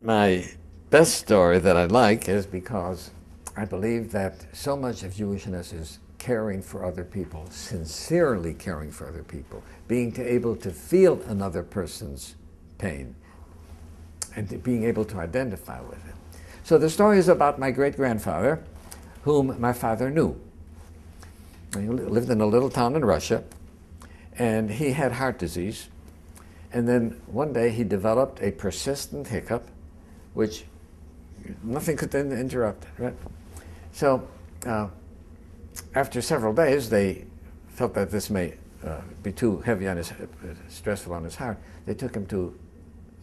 My best story that I like is because I believe that so much of Jewishness is caring for other people, sincerely caring for other people, being able to feel another person's pain and being able to identify with it. So the story is about my great-grandfather, whom my father knew. He lived in a little town in Russia, and he had heart disease. And then one day he developed a persistent hiccup, which nothing could then interrupt it, right? So after several days, they felt that this may be too heavy on his, stressful on his heart. They took him to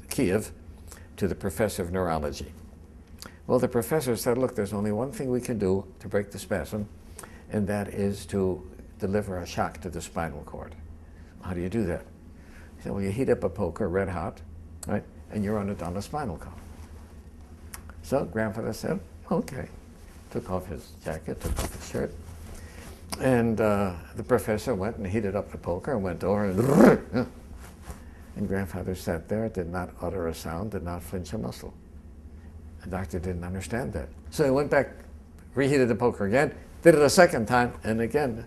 Kiev, to the professor of neurology. Well, the professor said, look, there's only one thing we can do to break the spasm, and that is to deliver a shock to the spinal cord. How do you do that? He said, well, you heat up a poker red hot, right, and you run it down the spinal column. So grandfather said, okay. Took off his jacket, took off his shirt, and the professor went and heated up the poker and went over and grandfather sat there, did not utter a sound, did not flinch a muscle. The doctor didn't understand that. So he went back, reheated the poker again, did it a second time, and again,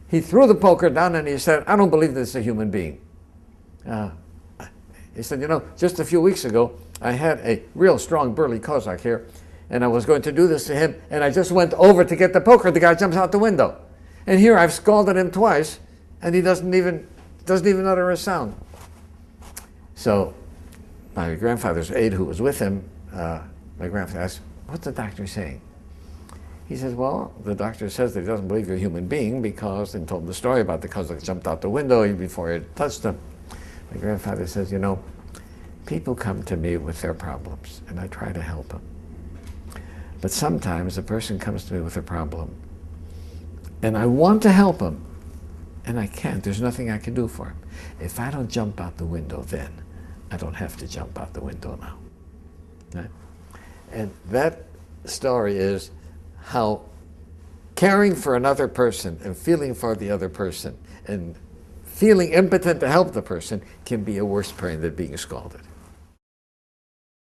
he threw the poker down and he said, I don't believe this is a human being. He said, you know, just a few weeks ago, I had a real strong burly Cossack here, and I was going to do this to him, and I just went over to get the poker, the guy jumps out the window. And here I've scalded him twice, and he doesn't even utter a sound. So my grandfather's aide who was with him, my grandfather asked, what's the doctor saying? He says, well, the doctor says that he doesn't believe you're a human being because, and told the story about the Cossack jumped out the window before he touched him. My grandfather says, you know, people come to me with their problems, and I try to help them. But sometimes a person comes to me with a problem, and I want to help him, and I can't. There's nothing I can do for him. If I don't jump out the window then, I don't have to jump out the window now. Right? And that story is how caring for another person and feeling for the other person and feeling impotent to help the person can be a worse pain than being scalded.